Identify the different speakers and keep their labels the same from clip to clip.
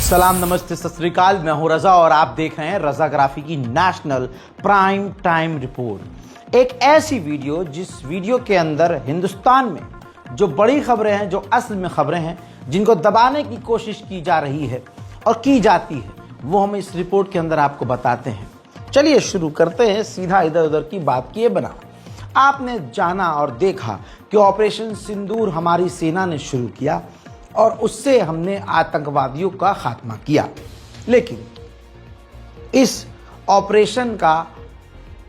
Speaker 1: सलाम, नमस्ते, सत श्री अकाल। मैं हूं रजा और आप देख रहे हैं रजाग्राफी की नेशनल प्राइम टाइम रिपोर्ट। एक ऐसी वीडियो जिस वीडियो के अंदर हिंदुस्तान में जो बड़ी खबरें हैं, जो असल में खबरें हैं, जिनको दबाने की कोशिश की जा रही है और की जाती है, वो हम इस रिपोर्ट के अंदर आपको बताते हैं। चलिए शुरू करते हैं सीधा इधर उधर की बात किए बिना। आपने जाना और देखा कि ऑपरेशन सिंदूर हमारी सेना ने शुरू किया और उससे हमने आतंकवादियों का खात्मा किया। लेकिन इस ऑपरेशन का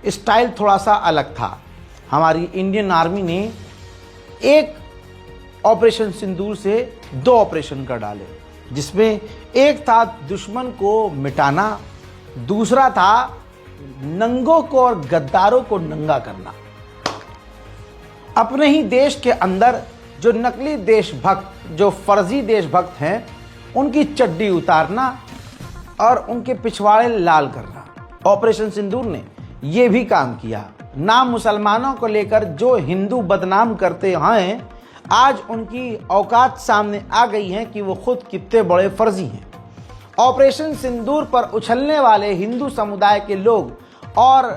Speaker 1: स्टाइल थोड़ा सा अलग था। हमारी इंडियन आर्मी ने एक ऑपरेशन सिंदूर से 2 ऑपरेशन कर डाले, जिसमें एक था दुश्मन को मिटाना, दूसरा था नंगों को और गद्दारों को नंगा करना। अपने ही देश के अंदर जो नकली देशभक्त, जो फर्जी देशभक्त हैं, उनकी चड्डी उतारना और उनके पिछवाड़े लाल करना। ऑपरेशन सिंदूर ने यह भी काम किया। नाम मुसलमानों को लेकर जो हिंदू बदनाम करते हैं, आज उनकी औकात सामने आ गई है कि वो खुद कितने बड़े फर्जी हैं। ऑपरेशन सिंदूर पर उछलने वाले हिंदू समुदाय के लोग और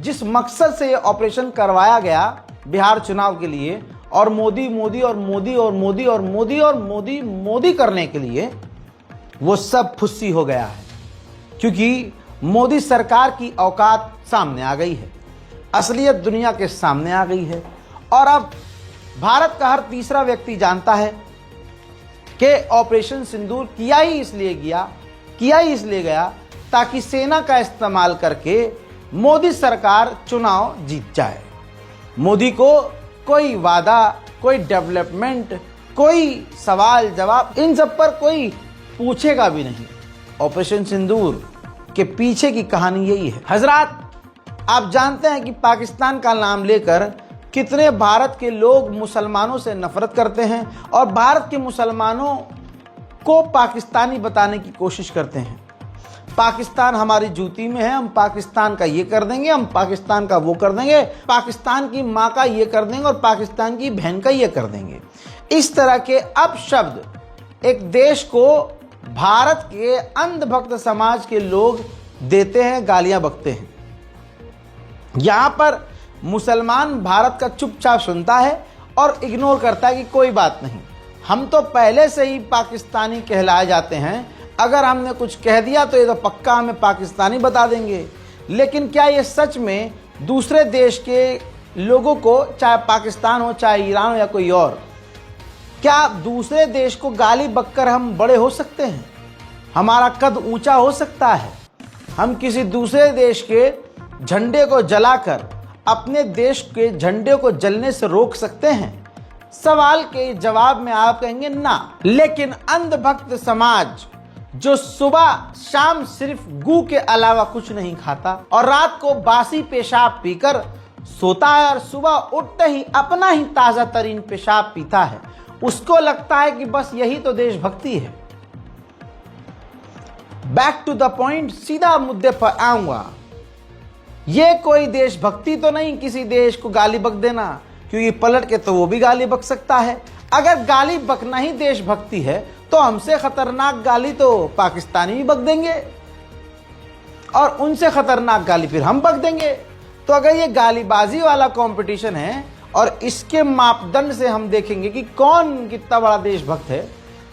Speaker 1: जिस मकसद से ये ऑपरेशन करवाया गया बिहार चुनाव के लिए, और मोदी मोदी और मोदी और मोदी और मोदी और मोदी मोदी करने के लिए, वो सब फुस्सी हो गया है। क्योंकि मोदी सरकार की औकात सामने आ गई है, असलियत दुनिया के सामने आ गई है। और अब भारत का हर तीसरा व्यक्ति जानता है कि ऑपरेशन सिंदूर किया ही इसलिए गया ताकि सेना का इस्तेमाल करके मोदी सरकार चुनाव जीत जाए। मोदी को कोई वादा, कोई डेवलपमेंट, कोई सवाल जवाब, इन सब पर कोई पूछेगा भी नहीं। ऑपरेशन सिंदूर के पीछे की कहानी यही है। हजरात, आप जानते हैं कि पाकिस्तान का नाम लेकर कितने भारत के लोग मुसलमानों से नफरत करते हैं और भारत के मुसलमानों को पाकिस्तानी बताने की कोशिश करते हैं। पाकिस्तान हमारी जूती में है, हम पाकिस्तान का ये कर देंगे, हम पाकिस्तान का वो कर देंगे, पाकिस्तान की माँ का ये कर देंगे और पाकिस्तान की बहन का ये कर देंगे। इस तरह के अपशब्द एक देश को भारत के अंधभक्त समाज के लोग देते हैं, गालियां बकते हैं। यहां पर मुसलमान भारत का चुपचाप सुनता है और इग्नोर करता है कि कोई बात नहीं, हम तो पहले से ही पाकिस्तानी कहलाए जाते हैं, अगर हमने कुछ कह दिया तो ये तो पक्का हमें पाकिस्तानी बता देंगे। लेकिन क्या ये सच में दूसरे देश के लोगों को, चाहे पाकिस्तान हो, चाहे ईरान हो या कोई और, क्या दूसरे देश को गाली बककर हम बड़े हो सकते हैं? हमारा कद ऊंचा हो सकता है? हम किसी दूसरे देश के झंडे को जलाकर अपने देश के झंडे को जलने से रोक सकते हैं? सवाल के जवाब में आप कहेंगे ना। लेकिन अंधभक्त समाज जो सुबह शाम सिर्फ गू के अलावा कुछ नहीं खाता और रात को बासी पेशाब पीकर सोता है और सुबह उठते ही अपना ही ताजा तरीन पेशाब पीता है, उसको लगता है कि बस यही तो देशभक्ति है। बैक टू द पॉइंट, सीधा मुद्दे पर आऊंगा। ये कोई देशभक्ति तो नहीं किसी देश को गाली बक देना, क्योंकि पलट के तो वो भी गाली बक सकता है। अगर गाली बकना ही देशभक्ति है तो हमसे खतरनाक गाली तो पाकिस्तानी भी बक देंगे और उनसे खतरनाक गाली फिर हम बक देंगे। तो अगर ये गालीबाजी वाला कंपटीशन है और इसके मापदंड से हम देखेंगे कि कौन कितना बड़ा देशभक्त है,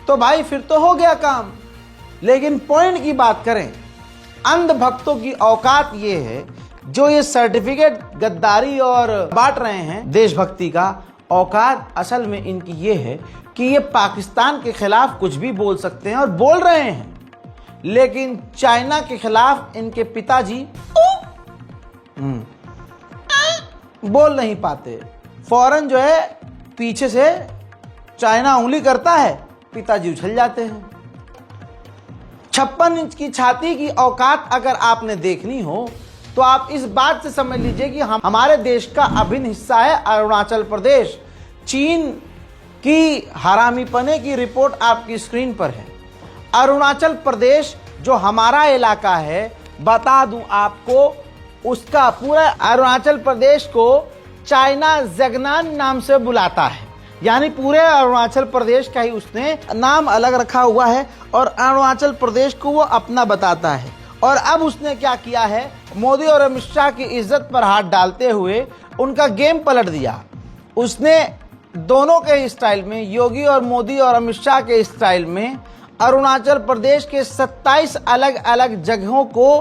Speaker 1: तो भाई फिर तो हो गया काम। लेकिन पॉइंट की बात करें, अंधभक्तों की औकात ये है, जो ये सर्टिफिकेट गद्दारी और बांट रहे हैं देशभक्ति का, औकात असल में इनकी ये है कि ये पाकिस्तान के खिलाफ कुछ भी बोल सकते हैं और बोल रहे हैं। लेकिन चाइना के खिलाफ इनके पिताजी बोल नहीं पाते। फौरन जो है पीछे से चाइना उंगली करता है, पिताजी उछल जाते हैं। 56 इंच की छाती की औकात अगर आपने देखनी हो तो आप इस बात से समझ लीजिए कि हमारे देश का अभिन्न हिस्सा है अरुणाचल प्रदेश। चीन की हरामीपने की रिपोर्ट आपकी स्क्रीन पर है। अरुणाचल प्रदेश जो हमारा इलाका है, बता दूं आपको, उसका पूरा अरुणाचल प्रदेश को चाइना ज़ेगनान नाम से बुलाता है। यानी पूरे अरुणाचल प्रदेश का ही उसने नाम अलग रखा हुआ है और अरुणाचल प्रदेश को वो अपना बताता है। और अब उसने क्या किया है, मोदी और अमित शाह की इज्जत पर हाथ डालते हुए उनका गेम पलट दिया। उसने दोनों के स्टाइल में, योगी और मोदी और अमित शाह के स्टाइल में, अरुणाचल प्रदेश के 27 अलग अलग जगहों को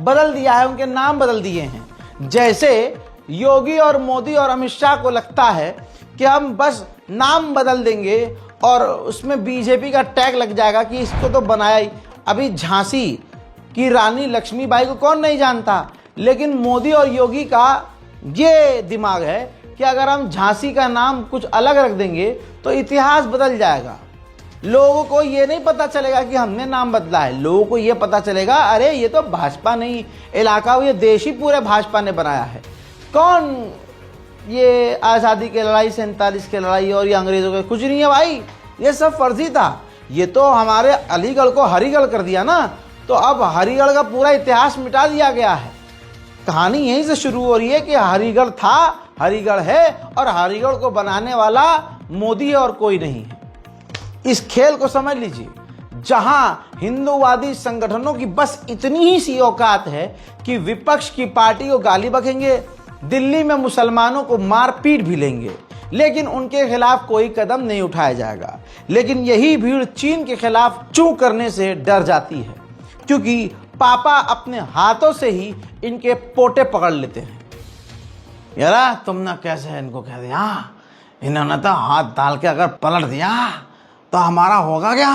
Speaker 1: बदल दिया है, उनके नाम बदल दिए हैं। जैसे योगी और मोदी और अमित शाह को लगता है कि हम बस नाम बदल देंगे और उसमें बीजेपी का टैग लग जाएगा कि इसको तो बनाया ही। अभी झांसी की रानी लक्ष्मीबाई को कौन नहीं जानता, लेकिन मोदी और योगी का ये दिमाग है कि अगर हम झांसी का नाम कुछ अलग रख देंगे तो इतिहास बदल जाएगा। लोगों को ये नहीं पता चलेगा कि हमने नाम बदला है, लोगों को ये पता चलेगा अरे ये तो भाजपा नहीं इलाका, ये देश ही पूरे भाजपा ने बनाया है। कौन ये आज़ादी की लड़ाई, 47 की लड़ाई और ये अंग्रेजों के, कुछ नहीं है भाई, ये सब फर्जी था। ये तो हमारे अलीगढ़ को हरिगढ़ कर दिया ना, तो अब हरिगढ़ का पूरा इतिहास मिटा दिया गया है। कहानी यहीं से शुरू हो रही है कि हरिगढ़ था, हरिगढ़ है और हरिगढ़ को बनाने वाला मोदी और कोई नहीं है। इस खेल को समझ लीजिए, जहां हिंदूवादी संगठनों की बस इतनी ही सी औकात है कि विपक्ष की पार्टी को गाली बकेंगे, दिल्ली में मुसलमानों को मार पीट भी लेंगे, लेकिन उनके खिलाफ कोई कदम नहीं उठाया जाएगा। लेकिन यही भीड़ चीन के खिलाफ चू करने से डर जाती है, क्योंकि पापा अपने हाथों से ही इनके पोटे पकड़ लेते हैं। यारा तुम ना कैसे इनको कह दिया, इन्होंने तो हाथ डाल के अगर पलट दिया तो हमारा होगा क्या?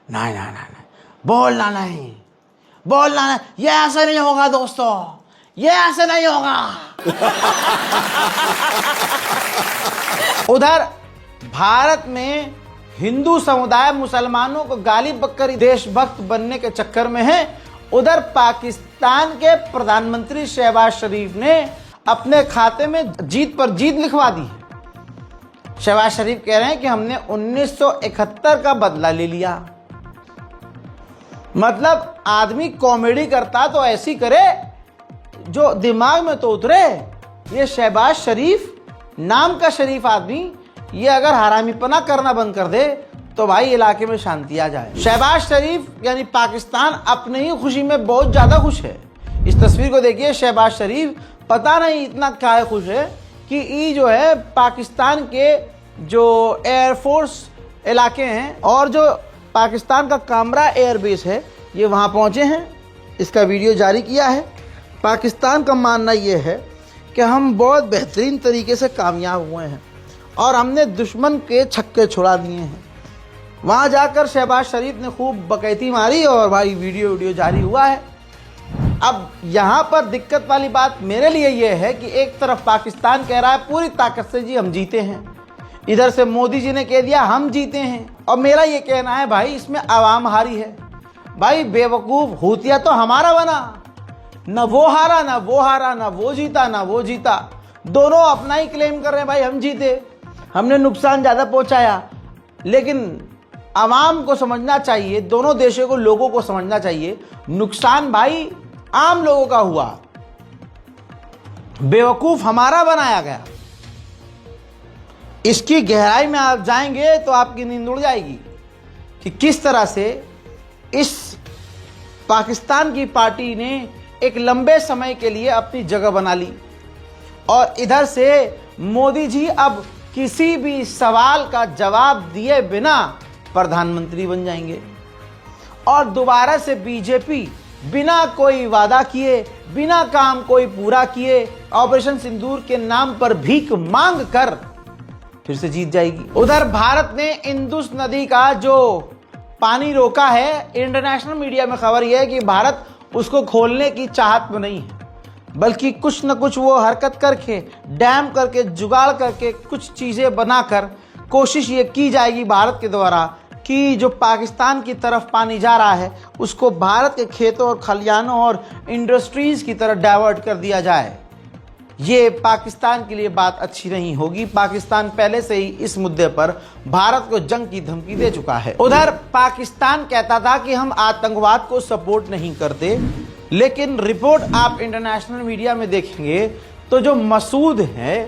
Speaker 1: नहीं नहीं नहीं, बोलना नहीं, बोलना नहीं, ये ऐसे नहीं होगा दोस्तों, ये ऐसे नहीं होगा। उधर भारत में हिंदू समुदाय मुसलमानों को गाली बककर देशभक्त बनने के चक्कर में है। उधर पाकिस्तान के प्रधानमंत्री शहबाज शरीफ ने अपने खाते में जीत पर जीत लिखवा दी है। शहबाज शरीफ कह रहे हैं कि हमने 1971 का बदला ले लिया। मतलब आदमी कॉमेडी करता तो ऐसी करे जो दिमाग में तो उतरे। ये शहबाज शरीफ नाम का शरीफ आदमी ये अगर हरामीपना करना बंद कर दे तो भाई इलाके में शांति आ जाए। शहबाज शरीफ यानी पाकिस्तान अपने ही खुशी में बहुत ज्यादा खुश है। इस तस्वीर को देखिए, शहबाज शरीफ पता नहीं इतना क्या खुश है कि ये जो है पाकिस्तान के जो एयरफोर्स इलाके हैं और जो पाकिस्तान का कामरा एयरबेस है ये वहाँ पहुँचे हैं। इसका वीडियो जारी किया है। पाकिस्तान का मानना ये है कि हम बहुत बेहतरीन तरीके से कामयाब हुए हैं और हमने दुश्मन के छक्के छुड़ा दिए हैं। वहाँ जाकर शहबाज शरीफ ने खूब बकैती मारी और भाई वीडियो जारी हुआ है। अब यहाँ पर दिक्कत वाली बात मेरे लिए ये है कि एक तरफ पाकिस्तान कह रहा है पूरी ताकत से जी हम जीते हैं, इधर से मोदी जी ने कह दिया हम जीते हैं, और मेरा ये कहना है भाई इसमें आवाम हारी है। भाई बेवकूफ़ हूतिया तो हमारा बना, न वो हारा ना वो हारा, ना वो जीता ना वो जीता, दोनों अपना ही क्लेम कर रहे हैं भाई हम जीते, हमने नुकसान ज़्यादा पहुँचाया। लेकिन आवाम को समझना चाहिए, दोनों देशों को, लोगों को समझना चाहिए नुकसान भाई आम लोगों का हुआ, बेवकूफ हमारा बनाया गया। इसकी गहराई में आप जाएंगे तो आपकी नींद उड़ जाएगी कि किस तरह से इस पाकिस्तान की पार्टी ने एक लंबे समय के लिए अपनी जगह बना ली और इधर से मोदी जी अब किसी भी सवाल का जवाब दिए बिना प्रधानमंत्री बन जाएंगे और दोबारा से बीजेपी बिना कोई वादा किए, बिना काम कोई पूरा किए, ऑपरेशन सिंदूर के नाम पर भीख मांग कर फिर से जीत जाएगी। उधर भारत ने इंदुस नदी का जो पानी रोका है, इंटरनेशनल मीडिया में खबर यह है कि भारत उसको खोलने की चाहत में नहीं है, बल्कि कुछ न कुछ वो हरकत करके, डैम करके, जुगाड़ करके, कुछ चीज़ें बनाकर कोशिश ये की जाएगी भारत के द्वारा कि जो पाकिस्तान की तरफ पानी जा रहा है उसको भारत के खेतों और खलिहानों और इंडस्ट्रीज़ की तरफ डाइवर्ट कर दिया जाए। ये पाकिस्तान के लिए बात अच्छी नहीं होगी। पाकिस्तान पहले से ही इस मुद्दे पर भारत को जंग की धमकी दे चुका है। उधर पाकिस्तान कहता था कि हम आतंकवाद को सपोर्ट नहीं करते, लेकिन रिपोर्ट आप इंटरनेशनल मीडिया में देखेंगे तो जो मसूद है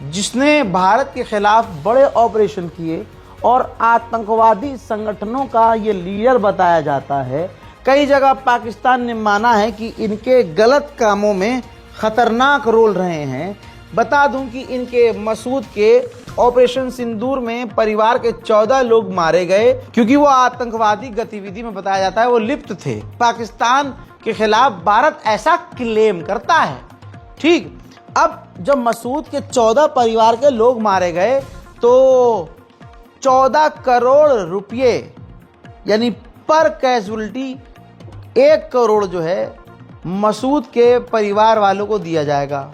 Speaker 1: जिसने भारत के खिलाफ बड़े ऑपरेशन किए और आतंकवादी संगठनों का ये लीडर बताया जाता है। कई जगह पाकिस्तान ने माना है कि इनके गलत कामों में खतरनाक रोल रहे हैं। बता दूं कि इनके मसूद के ऑपरेशन सिंदूर में परिवार के 14 लोग मारे गए क्योंकि वो आतंकवादी गतिविधि में बताया जाता है वो लिप्त थे। पाकिस्तान के खिलाफ भारत ऐसा क्लेम करता है। ठीक, अब जब मसूद के 14 परिवार के लोग मारे गए तो 14 करोड़ रुपये यानी पर कैजुअल्टी 1 करोड़ जो है मसूद के परिवार वालों को दिया जाएगा।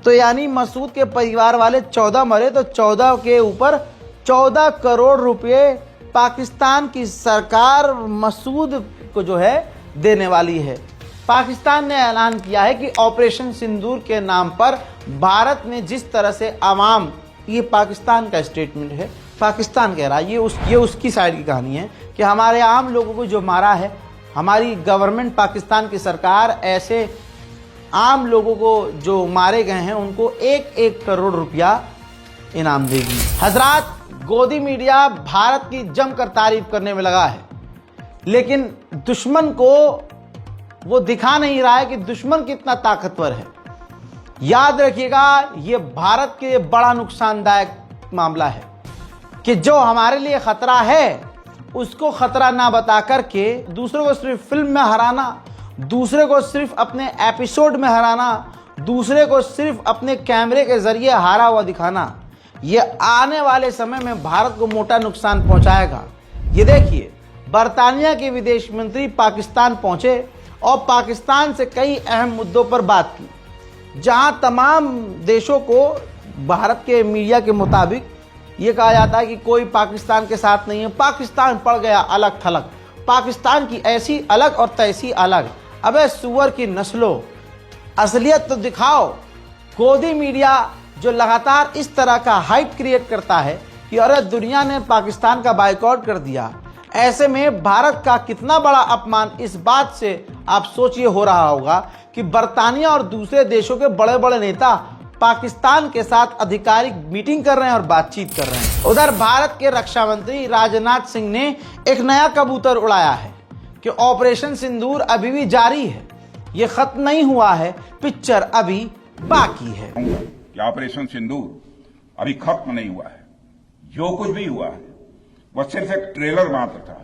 Speaker 1: तो यानी मसूद के परिवार वाले 14 मरे तो 14 के ऊपर 14 करोड़ रुपए पाकिस्तान की सरकार मसूद को जो है देने वाली है। पाकिस्तान ने ऐलान किया है कि ऑपरेशन सिंदूर के नाम पर भारत ने जिस तरह से आवाम, ये पाकिस्तान का स्टेटमेंट है, पाकिस्तान कह रहा है, ये उसकी साइड की कहानी है कि हमारे आम लोगों को जो मारा है, हमारी गवर्नमेंट पाकिस्तान की सरकार ऐसे आम लोगों को जो मारे गए हैं उनको 1-1 करोड़ रुपया इनाम देगी। हजरात, गोदी मीडिया भारत की जमकर तारीफ करने में लगा है, लेकिन दुश्मन को वो दिखा नहीं रहा है कि दुश्मन कितना ताकतवर है। याद रखिएगा, ये भारत के लिए बड़ा नुकसानदायक मामला है कि जो हमारे लिए खतरा है उसको खतरा ना बता करके दूसरों को सिर्फ फिल्म में हराना, दूसरे को सिर्फ अपने एपिसोड में हराना, दूसरे को सिर्फ अपने कैमरे के जरिए हारा हुआ दिखाना, ये आने वाले समय में भारत को मोटा नुकसान पहुंचाएगा। ये देखिए, बर्तानिया के विदेश मंत्री पाकिस्तान पहुंचे और पाकिस्तान से कई अहम मुद्दों पर बात की, जहां तमाम देशों को भारत के मीडिया के मुताबिक ये कहा जाता है कि कोई पाकिस्तान के साथ नहीं है, पाकिस्तान पड़ गया अलग थलग, पाकिस्तान की ऐसी अलग और तैसी अलग। अबे सुअर की नस्लों, असलियत तो दिखाओ। गोदी मीडिया जो लगातार इस तरह का हाइप क्रिएट करता है कि अरे दुनिया ने पाकिस्तान का बायकॉट कर दिया, ऐसे में भारत का कितना बड़ा अपमान इस बात से आप सोचिए हो रहा होगा कि बर्तानिया और दूसरे देशों के बड़े बड़े नेता पाकिस्तान के साथ आधिकारिक मीटिंग कर रहे हैं और बातचीत कर रहे हैं। उधर भारत के रक्षा मंत्री राजनाथ सिंह ने एक नया कबूतर उड़ाया है कि ऑपरेशन सिंदूर अभी भी जारी है, ये खत्म नहीं हुआ है, पिक्चर अभी बाकी है।
Speaker 2: कि ऑपरेशन सिंदूर अभी खत्म नहीं हुआ है, जो कुछ भी हुआ है वह सिर्फ एक ट्रेलर मात्र था।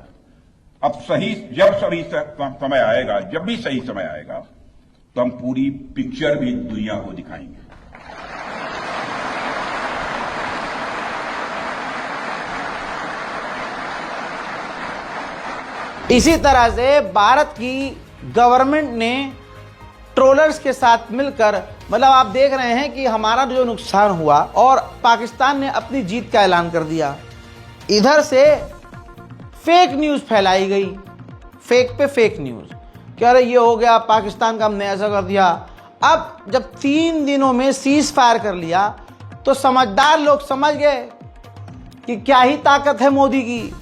Speaker 2: अब जब सही समय आएगा, जब भी सही समय आएगा, तो हम पूरी पिक्चर भी दुनिया को दिखाएंगे।
Speaker 1: इसी तरह से भारत की गवर्नमेंट ने ट्रोलर्स के साथ मिलकर, मतलब आप देख रहे हैं कि हमारा जो नुकसान हुआ और पाकिस्तान ने अपनी जीत का ऐलान कर दिया। इधर से फेक न्यूज़ फैलाई गई, फेक पे फेक न्यूज़, कि अरे ये हो गया, पाकिस्तान का हमने ऐसा कर दिया। अब जब 3 दिनों में सीज फायर कर लिया तो समझदार लोग समझ गए कि क्या ही ताकत है मोदी की,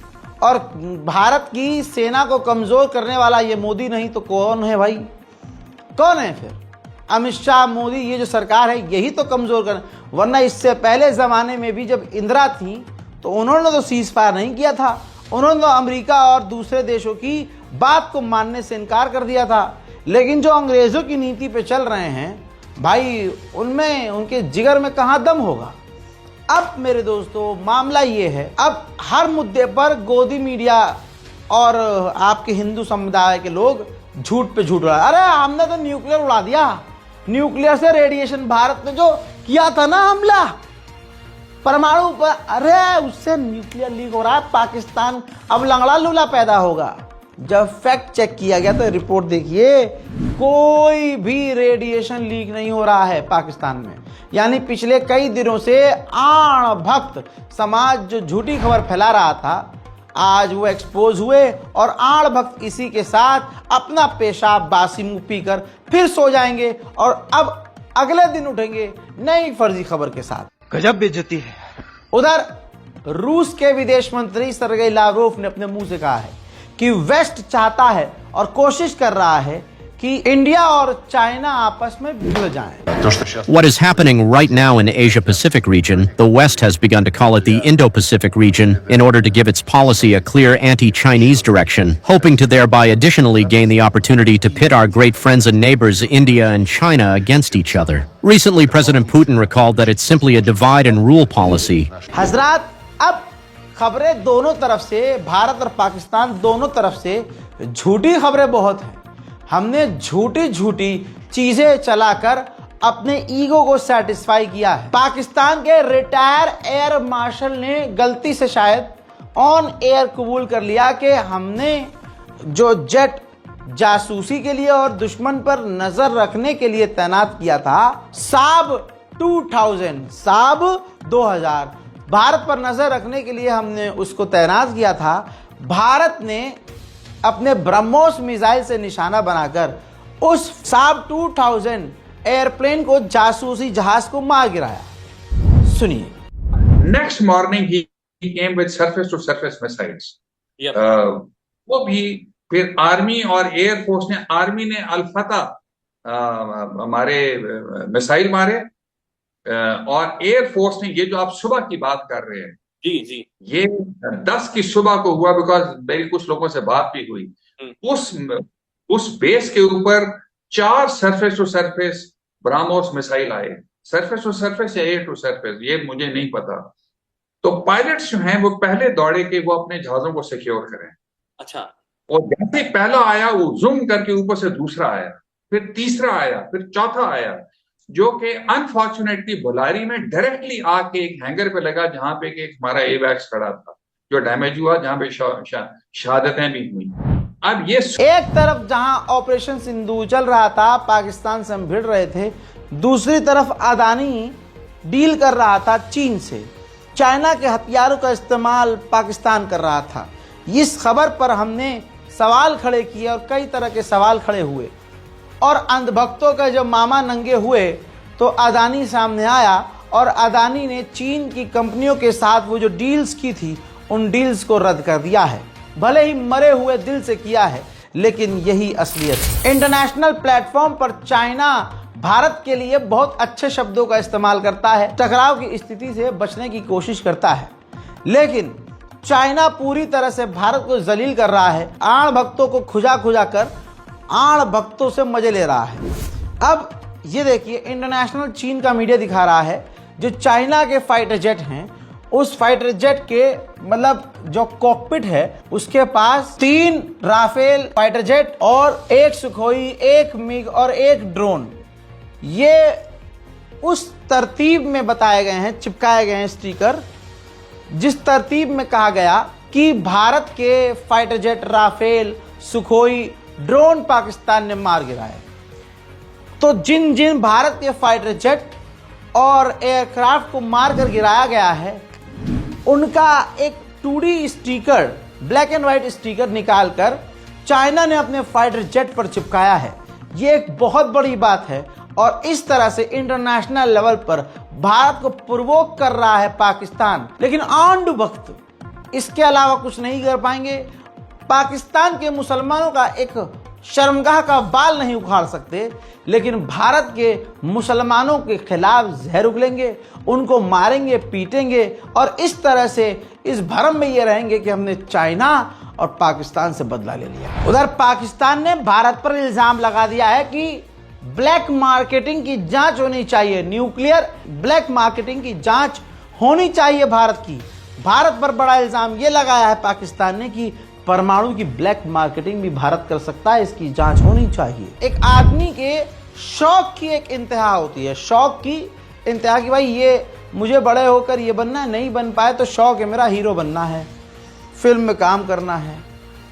Speaker 1: और भारत की सेना को कमज़ोर करने वाला ये मोदी नहीं तो कौन है भाई? कौन है फिर? अमित शाह, मोदी, ये जो सरकार है यही तो कमज़ोर कर, वरना इससे पहले ज़माने में भी जब इंदिरा थी तो उन्होंने तो सीज फायर नहीं किया था, उन्होंने तो अमेरिका और दूसरे देशों की बात को मानने से इनकार कर दिया था। लेकिन जो अंग्रेज़ों की नीति पे चल रहे हैं भाई, उनमें, उनके जिगर में कहाँ दम होगा। अब मेरे दोस्तों मामला ये है, अब हर मुद्दे पर गोदी मीडिया और आपके हिंदू समुदाय के लोग झूठ पे झूठ रहा है। अरे हमने तो न्यूक्लियर उड़ा दिया, न्यूक्लियर से रेडिएशन, भारत ने जो किया था ना हमला परमाणु पर, अरे उससे न्यूक्लियर लीक हो रहा है, पाकिस्तान अब लंगड़ा लूला पैदा होगा। जब फैक्ट चेक किया गया तो रिपोर्ट देखिए, कोई भी रेडिएशन लीक नहीं हो रहा है पाकिस्तान में। यानी पिछले कई दिनों से आण भक्त समाज जो झूठी खबर फैला रहा था, आज वो एक्सपोज हुए और आण भक्त इसी के साथ अपना पेशाब बासी मुंह पीकर फिर सो जाएंगे और अब अगले दिन उठेंगे नई फर्जी खबर के साथ।
Speaker 3: गजब बेइज्जती है।
Speaker 1: उधर रूस के विदेश मंत्री सर्गेई लावरोव ने अपने मुंह से कहा है कि वेस्ट चाहता है और कोशिश कर रहा है कि इंडिया और चाइना आपस में भिड़ जाएं।
Speaker 3: What is happening right now in the Asia-Pacific region, the West has begun to call it the Indo-Pacific region in order to give its policy a clear anti-Chinese direction, hoping to thereby additionally gain the opportunity to pit our great friends and neighbors India and China against each other. Recently, President Putin recalled that it's simply a divide and rule policy.
Speaker 1: हजरात, अब खबरें दोनों तरफ से, भारत और पाकिस्तान दोनों तरफ से झूठी खबरें बहुत हैं। हमने झूठी झूठी चीजें चलाकर अपने ईगो को सेटिस्फाई किया है। पाकिस्तान के रिटायर एयर मार्शल ने गलती से शायद ऑन एयर कबूल कर लिया कि हमने जो जेट जासूसी के लिए और दुश्मन पर नजर रखने के लिए तैनात किया था, साब 2000 भारत पर नजर रखने के लिए हमने उसको तैनात किया था। भारत ने अपने ब्रह्मोस मिसाइल से निशाना बनाकर उस साब 2000 एयरप्लेन को, जासूसी जहाज को मार गिराया। सुनिए।
Speaker 4: Next morning he came with surface to surface missiles. वो भी फिर आर्मी और एयरफोर्स ने, आर्मी ने अल-फतह हमारे मिसाइल मारे और एयरफोर्स ने, ये जो आप सुबह की बात कर रहे हैं,
Speaker 5: जी
Speaker 4: ये 10 की सुबह को हुआ, बिकॉज मेरी कुछ लोगों से बात भी हुई। उस बेस के ऊपर 4 surface to surface BrahMos missile आए। सरफेस टू सरफेस या एयर टू सरफेस, ये मुझे नहीं पता। तो पायलट्स जो हैं वो पहले दौड़े कि वो अपने जहाजों को सिक्योर करें।
Speaker 5: अच्छा।
Speaker 4: और जैसे पहला आया वो जूम करके ऊपर से दूसरा आया, फिर तीसरा आया, फिर चौथा आया, जो कि अनफॉर्चुनेटली बुलारी में डायरेक्टली आके एक हैंगर पे लगा, जहां पे एक हमारा एवैक्स खड़ा था जो डैमेज हुआ, जहां पे शहादतें भी हुई। अब ये
Speaker 1: एक तरफ जहां ऑपरेशन सिंदूर चल रहा था, पाकिस्तान से हम भिड़ रहे थे, दूसरी तरफ अदानी डील कर रहा था चीन से। चाइना के हथियारों का इस्तेमाल पाकिस्तान कर रहा था। इस खबर पर हमने सवाल खड़े किए और कई तरह के सवाल खड़े हुए, और अंधभक्तों का जब मामा नंगे हुए तो अदानी सामने आया और अदानी ने चीन की कंपनियों के साथ वो जो डील्स की थी, उन डील्स को रद्द कर दिया है। भले ही मरे हुए दिल से किया है, लेकिन यही असलियत है। इंटरनेशनल प्लेटफॉर्म पर चाइना भारत के लिए बहुत अच्छे शब्दों का इस्तेमाल करता है, टकराव की स्थिति से बचने की कोशिश करता है, लेकिन चाइना पूरी तरह से भारत को जलील कर रहा है। आण भक्तों को खुजा खुजा कर आण भक्तों से मजे ले रहा है। अब ये देखिए, इंटरनेशनल चीन का मीडिया दिखा रहा है जो चाइना के फाइटर जेट हैं, उस फाइटर जेट के मतलब जो कॉकपिट है उसके पास 3 राफेल फाइटर जेट और 1 सुखोई, 1 मिग और 1 ड्रोन, ये उस तरतीब में बताए गए हैं, चिपकाए गए हैं स्टिकर, जिस तरतीब में कहा गया कि भारत के fighter jet, Rafale, Sukhoi, drone Pakistan ने मार गिराए। तो जिन जिन भारत के फाइटर जेट और एयरक्राफ्ट को मारकर गिराया गया है, उनका एक 2D sticker, black and white sticker निकालकर चाइना ने अपने फाइटर जेट पर चिपकाया है। ये एक बहुत बड़ी बात है और इस तरह से इंटरनेशनल लेवल पर भारत को प्रोवोक कर रहा है पाकिस्तान। लेकिन आंड वक्त इसके अलावा कुछ नहीं कर पाएंगे। पाकिस्तान के मुसलमानों का एक शर्मगाह का बाल नहीं उखाड़ सकते, लेकिन भारत के मुसलमानों के खिलाफ जहर उगलेंगे, उनको मारेंगे, पीटेंगे और इस तरह से इस भरम में ये रहेंगे कि हमने चाइना और पाकिस्तान से बदला ले लिया। उधर पाकिस्तान ने भारत पर इल्जाम लगा दिया है कि ब्लैक मार्केटिंग की जांच होनी चाहिए, न्यूक्लियर ब्लैक मार्केटिंग की जांच होनी चाहिए भारत की। भारत पर बड़ा इल्जाम ये लगाया है पाकिस्तान ने कि परमाणु की ब्लैक मार्केटिंग भी भारत कर सकता है, इसकी जांच होनी चाहिए। एक आदमी के शौक की एक इंतहा होती है, शौक की इंतहा कि भाई ये मुझे बड़े होकर ये बनना है, नहीं बन पाए तो शौक है मेरा हीरो बनना है, फिल्म में काम करना है,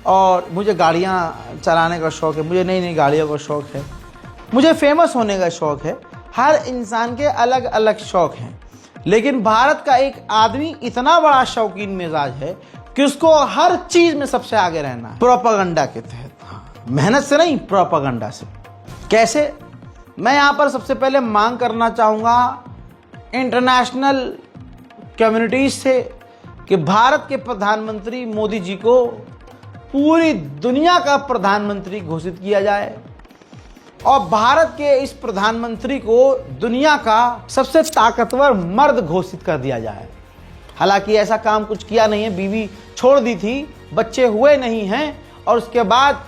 Speaker 1: और मुझे गाड़ियाँ चलाने का शौक है, मुझे नई नई गाड़ियों का शौक है, मुझे फेमस होने का शौक है। हर इंसान के अलग अलग शौक हैं, लेकिन भारत का एक आदमी इतना बड़ा शौकीन मिजाज है कि उसको हर चीज में सबसे आगे रहना है, प्रोपागंडा के तहत। मेहनत से नहीं, प्रोपागंडा से। कैसे? मैं यहां पर सबसे पहले मांग करना चाहूंगा इंटरनेशनल कम्युनिटीज से कि भारत के प्रधानमंत्री मोदी जी को पूरी दुनिया का प्रधानमंत्री घोषित किया जाए। और भारत के इस प्रधानमंत्री को दुनिया का सबसे ताकतवर मर्द घोषित कर दिया जाए। हालांकि ऐसा काम कुछ किया नहीं है, बीवी छोड़ दी थी, बच्चे हुए नहीं हैं और उसके बाद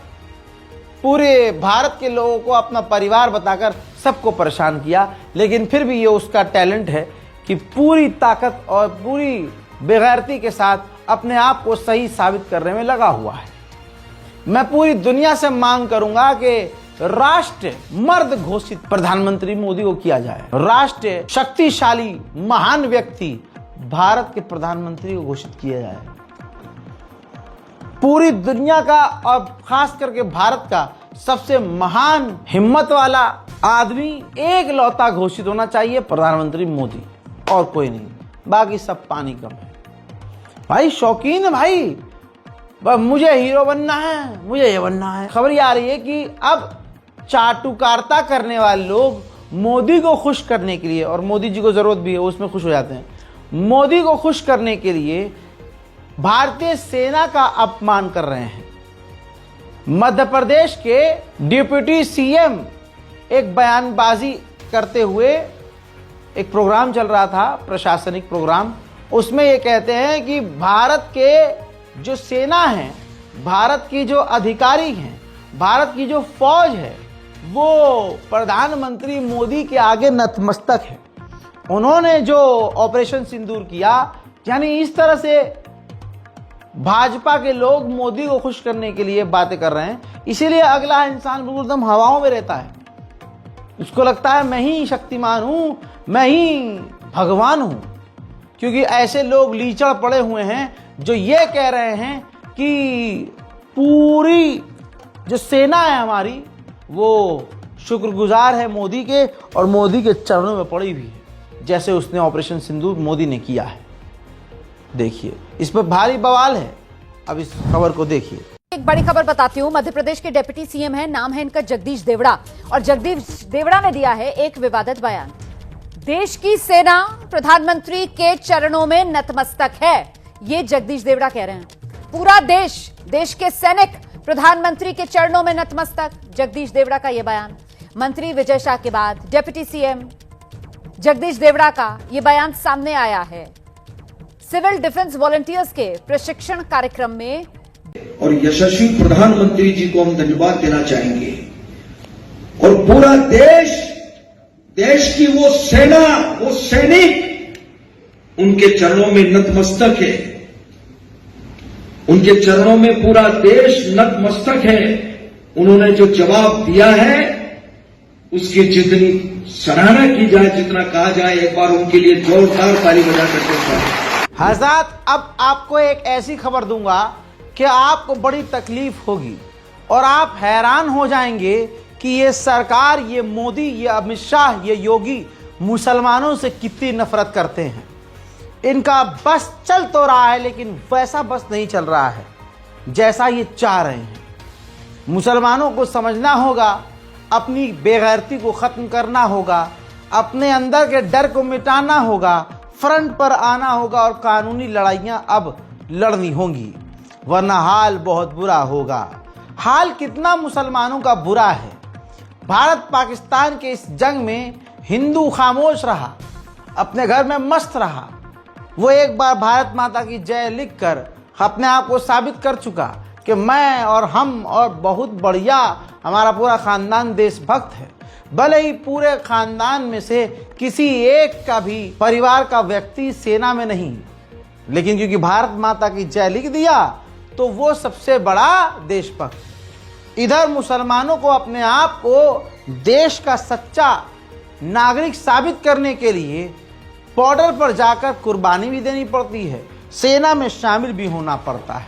Speaker 1: पूरे भारत के लोगों को अपना परिवार बताकर सबको परेशान किया। लेकिन फिर भी ये उसका टैलेंट है कि पूरी ताकत और पूरी बेगैरती के साथ अपने आप को सही साबित करने में लगा हुआ है। मैं पूरी दुनिया से मांग करूंगा कि राष्ट्र मर्द घोषित प्रधानमंत्री मोदी को किया जाए। राष्ट्र शक्तिशाली महान व्यक्ति भारत के प्रधानमंत्री को घोषित किया जाए। पूरी दुनिया का और खास करके भारत का सबसे महान हिम्मत वाला आदमी एक लौता घोषित होना चाहिए, प्रधानमंत्री मोदी, और कोई नहीं, बाकी सब पानी कम है। भाई शौकीन है भाई, मुझे हीरो बनना है, मुझे ये बनना है। खबर ये आ रही है कि अब चाटुकारिता करने वाले लोग मोदी को खुश करने के लिए, और मोदी जी को जरूरत भी है, उसमें खुश हो जाते हैं, मोदी को खुश करने के लिए भारतीय सेना का अपमान कर रहे हैं। मध्य प्रदेश के डिप्टी सीएम एक बयानबाजी करते हुए, एक प्रोग्राम चल रहा था, प्रशासनिक प्रोग्राम, उसमें ये कहते हैं कि भारत के जो सेना है, भारत की जो अधिकारी हैं, भारत की जो फौज है, वो प्रधानमंत्री मोदी के आगे नतमस्तक है। उन्होंने जो ऑपरेशन सिंदूर किया, यानी इस तरह से भाजपा के लोग मोदी को खुश करने के लिए बातें कर रहे हैं। इसीलिए अगला इंसान बिल्कुल एकदम हवाओं में रहता है, उसको लगता है मैं ही शक्तिमान हूं, मैं ही भगवान हूं, क्योंकि ऐसे लोग लीचड़ पड़े हुए हैं जो ये कह रहे हैं कि पूरी जो सेना है हमारी वो शुक्रगुजार है मोदी के, और मोदी के चरणों में पड़ी भी है, जैसे उसने ऑपरेशन सिंदूर मोदी ने किया है। देखिए, इस पर भारी बवाल है। अब इस खबर को देखिए।
Speaker 5: एक बड़ी खबर बताती हूँ। मध्य प्रदेश के डिप्टी सीएम हैं, नाम है इनका जगदीश देवड़ा, और जगदीश देवड़ा ने दिया है एक विवादित बयान। देश की सेना प्रधानमंत्री के चरणों में नतमस्तक है, ये जगदीश देवड़ा कह रहे हैं। पूरा देश के सैनिक प्रधानमंत्री के चरणों में नतमस्तक, जगदीश देवड़ा का यह बयान। मंत्री विजय शाह के बाद डिप्टी सीएम जगदीश देवड़ा का यह बयान सामने आया है। सिविल डिफेंस वॉलंटियर्स के प्रशिक्षण कार्यक्रम में
Speaker 6: और यशस्वी प्रधानमंत्री जी को हम धन्यवाद देना चाहेंगे। और पूरा देश की वो सेना, वो सैनिक उनके चरणों में नतमस्तक है, उनके चरणों में पूरा देश नतमस्तक है। उन्होंने जो जवाब दिया है उसकी जितनी सराहना की जाए, जितना कहा जाए, एक बार उनके लिए जोरदार ताली बजा करते हैं।
Speaker 1: हज़रात, अब आपको एक ऐसी खबर दूंगा कि आपको बड़ी तकलीफ होगी और आप हैरान हो जाएंगे कि ये सरकार, ये मोदी, ये अमित शाह, ये योगी मुसलमानों से कितनी नफरत करते हैं। इनका बस चल तो रहा है, लेकिन वैसा बस नहीं चल रहा है जैसा ये चाह रहे हैं। मुसलमानों को समझना होगा, अपनी बेगैरती को खत्म करना होगा, अपने अंदर के डर को मिटाना होगा, फ्रंट पर आना होगा और कानूनी लड़ाइयां अब लड़नी होंगी, वरना हाल बहुत बुरा होगा। हाल कितना मुसलमानों का बुरा है। भारत पाकिस्तान के इस जंग में हिंदू खामोश रहा, अपने घर में मस्त रहा। वो एक बार भारत माता की जय लिखकर अपने आप को साबित कर चुका कि मैं और हम और बहुत बढ़िया, हमारा पूरा खानदान देशभक्त है। भले ही पूरे खानदान में से किसी एक का भी परिवार का व्यक्ति सेना में नहीं, लेकिन क्योंकि भारत माता की जय लिख दिया तो वो सबसे बड़ा देशभक्त। इधर मुसलमानों को अपने आप को देश का सच्चा नागरिक साबित करने के लिए बॉर्डर पर जाकर कुर्बानी भी देनी पड़ती है, सेना में शामिल भी होना पड़ता है,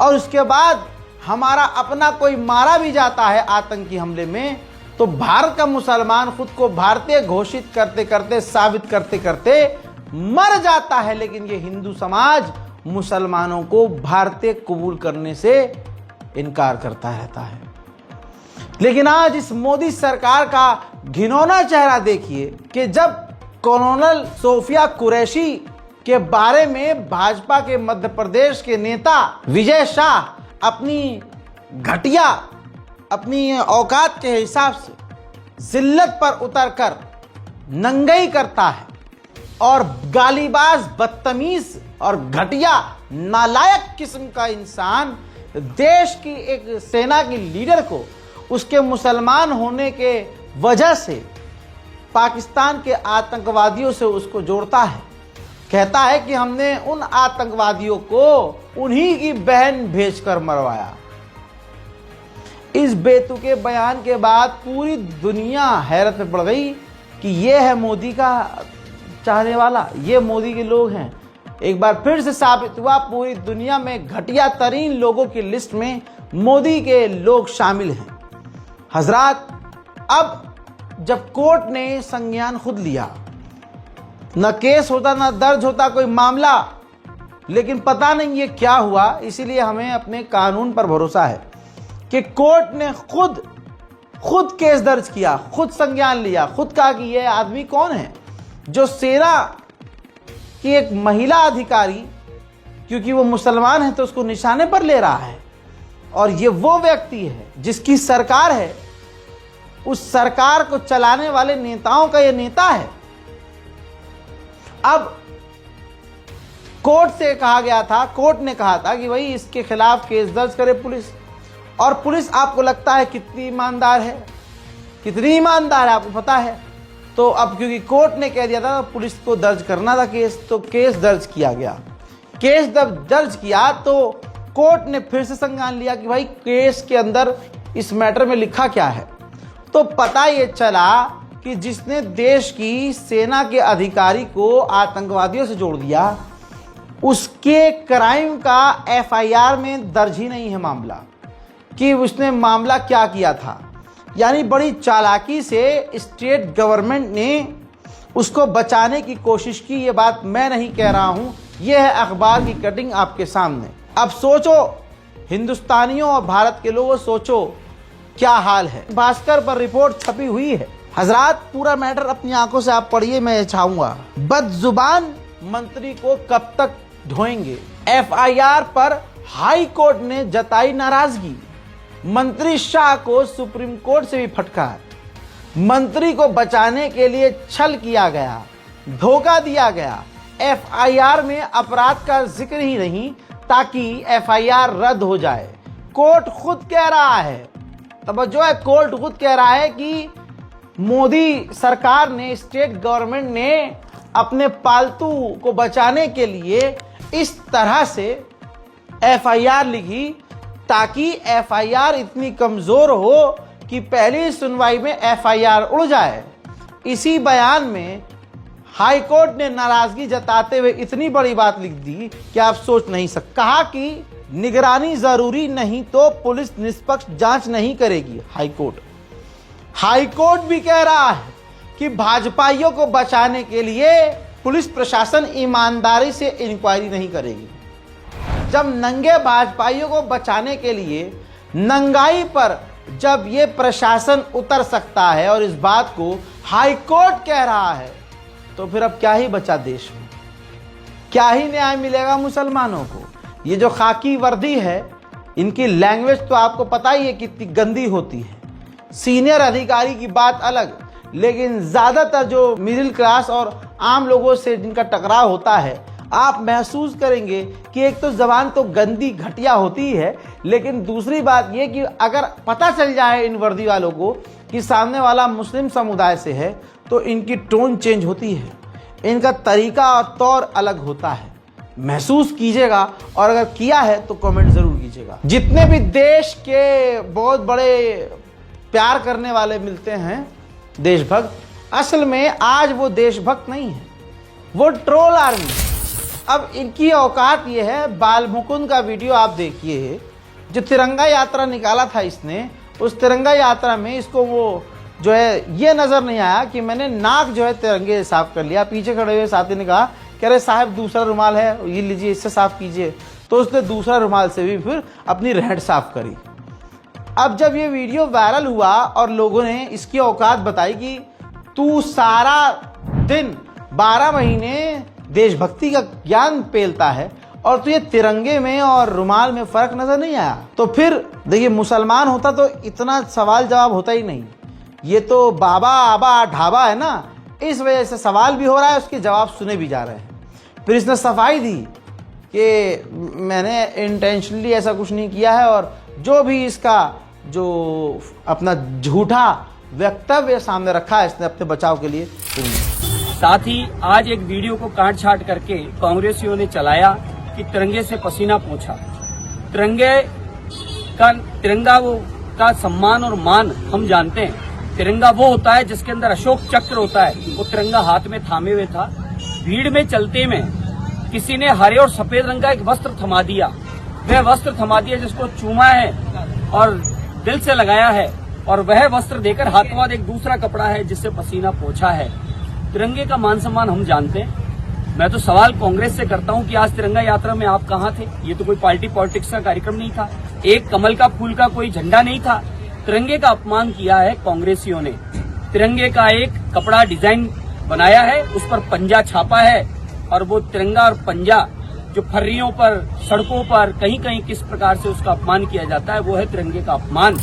Speaker 1: और उसके बाद हमारा अपना कोई मारा भी जाता है आतंकी हमले में, तो भारत का मुसलमान खुद को भारतीय घोषित करते करते, साबित करते करते मर जाता है। लेकिन ये हिंदू समाज मुसलमानों को भारतीय कबूल करने से इनकार करता रहता है। लेकिन आज इस मोदी सरकार का घिनौना चेहरा देखिए कि जब कॉलोनल सोफिया कुरैशी के बारे में भाजपा के मध्य प्रदेश के नेता विजय शाह अपनी घटिया अपनी औकात के हिसाब से जिल्लत पर उतरकर नंगई करता है और गालीबाज, बदतमीज और घटिया नालायक किस्म का इंसान देश की एक सेना की लीडर को उसके मुसलमान होने के वजह से पाकिस्तान के आतंकवादियों से उसको जोड़ता है। कहता है कि हमने उन आतंकवादियों को उन्हीं की बहन भेजकर मरवाया। इस बेतुके बयान के बाद पूरी दुनिया हैरत में पड़ गई कि ये है मोदी का चाहने वाला, ये मोदी के लोग हैं। एक बार फिर से साबित हुआ पूरी दुनिया में घटिया तरीन लोगों की लिस्ट में मोदी के लोग शामिल हैं। हजरात, अब जब कोर्ट ने संज्ञान खुद लिया, न केस होता न दर्ज होता कोई मामला, लेकिन पता नहीं ये क्या हुआ। इसीलिए हमें अपने कानून पर भरोसा है कि कोर्ट ने खुद केस दर्ज किया, खुद संज्ञान लिया, खुद कहा कि ये आदमी कौन है जो सेना की एक महिला अधिकारी, क्योंकि वो मुसलमान है तो उसको निशाने पर ले रहा है, और ये वो व्यक्ति है जिसकी सरकार है, उस सरकार को चलाने वाले नेताओं का ये नेता है। अब कोर्ट से कहा गया था, कोर्ट ने कहा था कि भाई इसके खिलाफ केस दर्ज करे पुलिस। और पुलिस आपको लगता है कितनी ईमानदार है, कितनी ईमानदार है आपको पता है। तो अब क्योंकि कोर्ट ने कह दिया था पुलिस को दर्ज करना था केस, तो केस दर्ज किया गया। केस जब दर्ज किया तो कोर्ट ने फिर से संज्ञान लिया कि भाई केस के अंदर इस मैटर में लिखा क्या है। तो पता ये चला कि जिसने देश की सेना के अधिकारी को आतंकवादियों से जोड़ दिया, उसके क्राइम का एफआईआर में दर्ज ही नहीं है मामला कि उसने मामला क्या किया था। यानी बड़ी चालाकी से स्टेट गवर्नमेंट ने उसको बचाने की कोशिश की। ये बात मैं नहीं कह रहा हूं, यह है अखबार की कटिंग आपके सामने। अब सोचो हिंदुस्तानियों और भारत के लोगों, सोचो क्या हाल है। भास्कर पर रिपोर्ट छपी हुई है। हजरात, पूरा मैटर अपनी आंखों से आप पढ़िए, मैं चाहूंगा। बदजुबान मंत्री को कब तक ढोएंगे? एफआईआर पर हाई कोर्ट ने जताई नाराजगी। मंत्री शाह को सुप्रीम कोर्ट से भी फटकार। मंत्री को बचाने के लिए छल किया गया, धोखा दिया गया। एफआईआर में अपराध का जिक्र ही नहीं ताकि एफआईआर रद्द हो जाए। कोर्ट खुद कह रहा है, तवज्जो है, कोर्ट खुद कह रहा है कि मोदी सरकार ने, स्टेट गवर्नमेंट ने अपने पालतू को बचाने के लिए इस तरह से एफआईआर लिखी ताकि एफआईआर इतनी कमजोर हो कि पहली सुनवाई में एफआईआर उड़ जाए। इसी बयान में हाई कोर्ट ने नाराजगी जताते हुए इतनी बड़ी बात लिख दी कि आप सोच नहीं सकते। कहा कि निगरानी जरूरी नहीं तो पुलिस निष्पक्ष जांच नहीं करेगी। हाई कोर्ट भी कह रहा है कि भाजपाइयों को बचाने के लिए पुलिस प्रशासन ईमानदारी से इंक्वायरी नहीं करेगी। जब नंगे भाजपाइयों को बचाने के लिए नंगाई पर जब ये प्रशासन उतर सकता है और इस बात को हाई कोर्ट कह रहा है, तो फिर अब क्या ही बचा देश में? क्या ही न्याय मिलेगा मुसलमानों को? ये जो खाकी वर्दी है, इनकी लैंग्वेज तो आपको पता ही है कितनी गंदी होती है। सीनियर अधिकारी की बात अलग, लेकिन ज्यादातर जो मिडिल क्लास और आम लोगों से जिनका टकराव होता है, आप महसूस करेंगे कि एक तो जबान तो गंदी घटिया होती है, लेकिन दूसरी बात यह कि अगर पता चल जाए इन वर्दी वालों को कि सामने वाला मुस्लिम समुदाय से है, तो इनकी टोन चेंज होती है, इनका तरीका और तौर अलग होता है। महसूस कीजिएगा, और अगर किया है तो कमेंट जरूर कीजिएगा। जितने भी देश के बहुत बड़े प्यार करने वाले मिलते हैं देशभक्त, असल में आज वो देशभक्त नहीं है, वो ट्रोल आर्मी। अब इनकी औकात ये है, बाल मुकुंद का वीडियो आप देखिए, जो तिरंगा यात्रा निकाला था इसने, उस तिरंगा यात्रा में इसको वो जो है ये नजर नहीं आया कि मैंने नाक जो है तिरंगे साफ कर लिया। पीछे खड़े हुए साथी ने कहा कह रहे साहब दूसरा रुमाल है, ये लीजिए, इससे साफ कीजिए। तो उसने दूसरा रुमाल से भी फिर अपनी रहट साफ करी। अब जब ये वीडियो वायरल हुआ और लोगों ने इसकी औकात बताई कि तू सारा दिन 12 महीने देशभक्ति का ज्ञान पेलता है और तुझे तिरंगे में और रुमाल में फर्क नजर नहीं आया? तो फिर देखिए, मुसलमान होता तो इतना सवाल जवाब होता ही नहीं। ये तो बाबा आबा ढाबा है ना, इस वजह से सवाल भी हो रहा है, उसके जवाब सुने भी जा रहे हैं। फिर इसने सफाई दी कि मैंने इंटेंशनली ऐसा कुछ नहीं किया है, और जो भी इसका जो अपना झूठा वक्तव्य सामने रखा है इसने अपने बचाव के लिए।
Speaker 7: साथ ही आज एक वीडियो को काट छाट करके कांग्रेसियों ने चलाया कि तिरंगे से पसीना पोंछा। तिरंगा वो का सम्मान और मान हम जानते हैं। तिरंगा वो होता है जिसके अंदर अशोक चक्र होता है, वो तिरंगा हाथ में थामे हुए था। भीड़ में चलते में किसी ने हरे और सफेद रंग का एक वस्त्र थमा दिया। वह वस्त्र थमा दिया जिसको चूमा है और दिल से लगाया है, और वह वस्त्र देकर हाथों हाथ एक दूसरा कपड़ा है जिससे पसीना पोंछा है। तिरंगे का मान सम्मान हम जानते हैं। मैं तो सवाल कांग्रेस से करता हूं कि आज तिरंगा यात्रा में आप कहां थे? ये तो कोई पार्टी पॉलिटिक्स का कार्यक्रम नहीं था, एक कमल का फूल का कोई झंडा नहीं था। तिरंगे का अपमान किया है कांग्रेसियों ने। तिरंगे का एक कपड़ा डिजाइन बनाया है, उस पर पंजा छापा है, और वो तिरंगा और पंजा जो फर्रियों पर, सड़कों पर कहीं कहीं किस प्रकार से उसका अपमान किया जाता है, वो है तिरंगे का अपमान।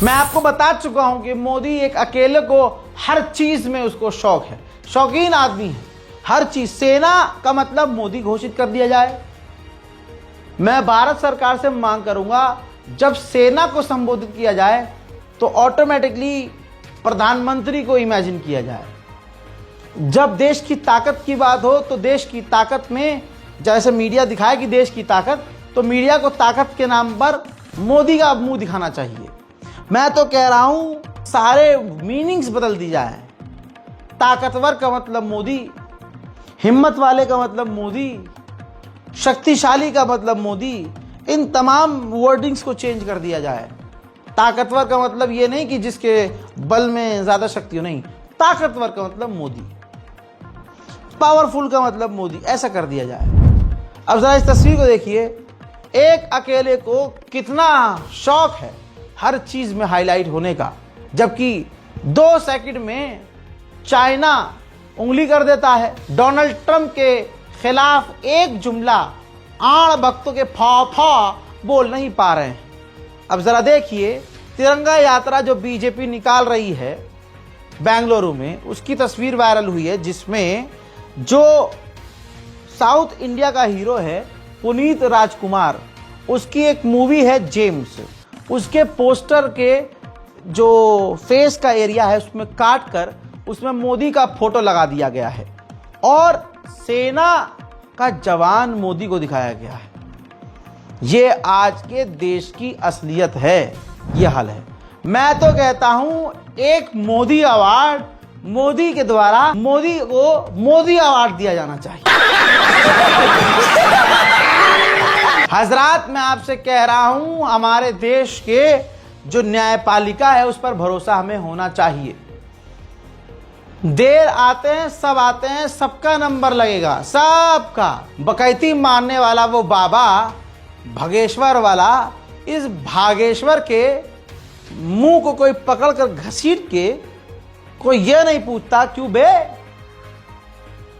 Speaker 1: मैं आपको बता चुका हूं कि मोदी एक अकेले को हर चीज में उसको शौक है, शौकीन आदमी है। हर चीज, सेना का मतलब मोदी घोषित कर दिया जाए। मैं भारत सरकार से मांग करूंगा, जब सेना को संबोधित किया जाए तो ऑटोमेटिकली प्रधानमंत्री को इमेजिन किया जाए। जब देश की ताकत की बात हो तो देश की ताकत में जैसे मीडिया दिखाए कि देश की ताकत, तो मीडिया को ताकत के नाम पर मोदी का मुंह दिखाना चाहिए। मैं तो कह रहा हूं सारे मीनिंग्स बदल दी जाए। ताकतवर का मतलब मोदी, हिम्मत वाले का मतलब मोदी, शक्तिशाली का मतलब मोदी, इन तमाम वर्डिंग्स को चेंज कर दिया जाए। ताकतवर का मतलब ये नहीं कि जिसके बल में ज्यादा शक्ति हो, नहीं, ताकतवर का मतलब मोदी, पावरफुल का मतलब मोदी, ऐसा कर दिया जाए। अब जरा इस तस्वीर को देखिए, एक अकेले को कितना शौक है हर चीज में हाईलाइट होने का, जबकि 2 सेकंड में चाइना उंगली कर देता है। डोनाल्ड ट्रंप के खिलाफ एक जुमला आड़ भक्तों के फा बोल नहीं पा रहे हैं। अब जरा देखिए, तिरंगा यात्रा जो बीजेपी निकाल रही है बेंगलुरु में, उसकी तस्वीर वायरल हुई है, जिसमें जो साउथ इंडिया का हीरो है पुनीत राजकुमार, उसकी एक मूवी है जेम्स, उसके पोस्टर के जो फेस का एरिया है उसमें काट कर उसमें मोदी का फोटो लगा दिया गया है, और सेना का जवान मोदी को दिखाया गया है। ये आज के देश की असलियत है, ये हाल है। मैं तो कहता हूं एक मोदी अवार्ड, मोदी के द्वारा मोदी को मोदी अवार्ड दिया जाना चाहिए। हजरात, मैं आपसे कह रहा हूं, हमारे देश के जो न्यायपालिका है उस पर भरोसा हमें होना चाहिए। देर आते हैं, सब आते हैं, सबका नंबर लगेगा, सबका। बकैती मारने वाला वो बाबा भागेश्वर वाला, इस भागेश्वर के मुंह को कोई पकड़कर घसीट के कोई ये नहीं पूछता क्यों बे,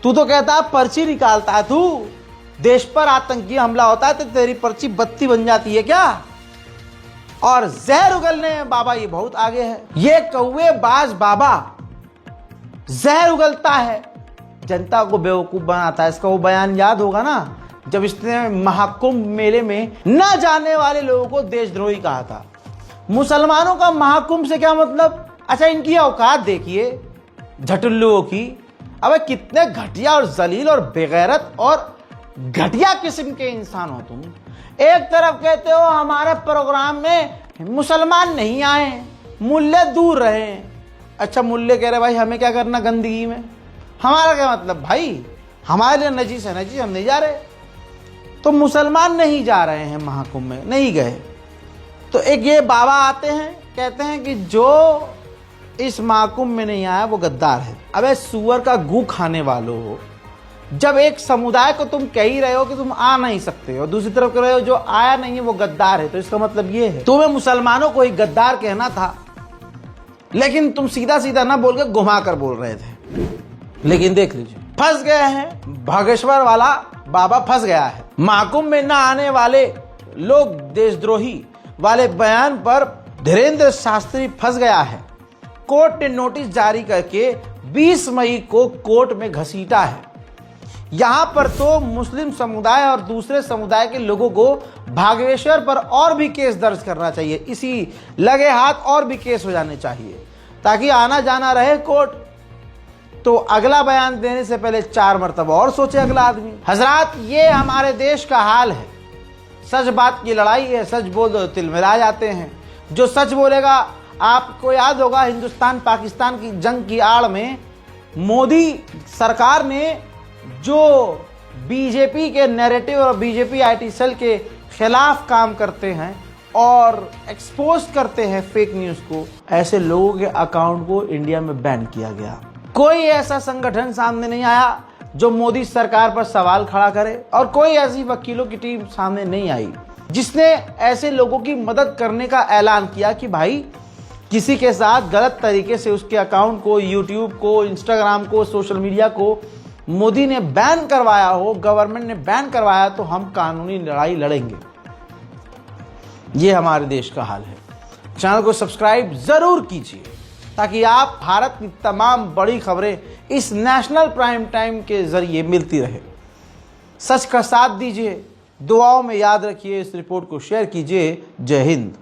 Speaker 1: तू तो कहता पर्ची निकालता है, तू देश पर आतंकी हमला होता है तो तेरी पर्ची बत्ती बन जाती है क्या? और जहर उगलने बाबा ये बहुत आगे है। ये कौवेबाज बाबा जहर उगलता है, जनता को बेवकूफ बनाता है। इसका वो बयान याद होगा ना, जब इसने महाकुंभ मेले में न जाने वाले लोगों को देशद्रोही कहा था। मुसलमानों का महाकुंभ से क्या मतलब? अच्छा, इनकी औकात देखिए झटुल्लुओं की। अबे कितने घटिया और जलील और बेगैरत और घटिया किस्म के इंसान हो तुम। एक तरफ कहते हो हमारे प्रोग्राम में मुसलमान नहीं आए, मुल्ले दूर रहे। अच्छा, मुल्ले कह रहे भाई हमें क्या करना गंदगी में, हमारा क्या मतलब भाई, हमारे लिए नजीस है, नजीस हम नहीं जा रहे। तो मुसलमान नहीं जा रहे हैं महाकुंभ में, नहीं गए। तो एक ये बाबा आते हैं, कहते हैं कि जो इस महाकुंभ में नहीं आया वो गद्दार है। अबे सुअर का गू खाने वालों हो, जब एक समुदाय को तुम कह ही रहे हो कि तुम आ नहीं सकते हो, दूसरी तरफ कह रहे हो जो आया नहीं है वो गद्दार है, तो इसका मतलब ये है तुम्हें मुसलमानों को ही गद्दार कहना था, लेकिन तुम सीधा सीधा ना बोल के घुमा कर बोल रहे थे। लेकिन देख लीजिए, फंस गए हैं भागेश्वर वाला बाबा फंस गया है। महाकुंभ में न आने वाले लोग देशद्रोही वाले बयान पर धीरेन्द्र शास्त्री फंस गया है। कोर्ट ने नोटिस जारी करके 20 मई को कोर्ट में घसीटा है। यहां पर तो मुस्लिम समुदाय और दूसरे समुदाय के लोगों को भागवेश्वर पर और भी केस दर्ज करना चाहिए, इसी लगे हाथ और भी केस हो जाने चाहिए ताकि आना जाना रहे कोर्ट। तो अगला बयान देने से पहले 4 मरतबा और सोचे अगला आदमी। हजरात, ये हमारे देश का हाल है। सच बात की लड़ाई है, सच बोल दो तिलमिला जाते हैं। जो सच बोलेगा, आपको याद होगा हिंदुस्तान पाकिस्तान की जंग की आड़ में मोदी सरकार ने जो बीजेपी के नैरेटिव और बीजेपी आईटी सेल के खिलाफ काम करते हैं और एक्सपोज करते हैं फेक न्यूज को, ऐसे लोगों के अकाउंट को इंडिया में बैन किया गया। कोई ऐसा संगठन सामने नहीं आया जो मोदी सरकार पर सवाल खड़ा करे और कोई ऐसी वकीलों की टीम सामने नहीं आई जिसने ऐसे लोगों की मदद करने का ऐलान किया कि भाई किसी के साथ गलत तरीके से उसके अकाउंट को, यूट्यूब को, इंस्टाग्राम को, सोशल मीडिया को मोदी ने बैन करवाया हो, गवर्नमेंट ने बैन करवाया, तो हम कानूनी लड़ाई लड़ेंगे। ये हमारे देश का हाल है। चैनल को सब्सक्राइब जरूर कीजिए ताकि आप भारत की तमाम बड़ी खबरें इस नेशनल प्राइम टाइम के जरिए मिलती रहे। सच का साथ दीजिए, दुआओं में याद रखिए, इस रिपोर्ट को शेयर कीजिए। जय हिंद।